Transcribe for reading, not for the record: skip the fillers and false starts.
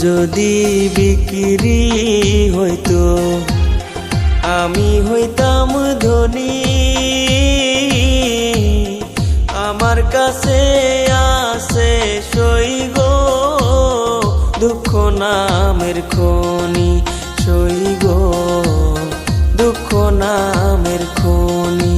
যদি বিক্রি হইতো আমি হইতাম ধনী। আমার কাছে আছে সই গো দুঃখ নামের খনি, সই গো দুঃখ নামের খনি।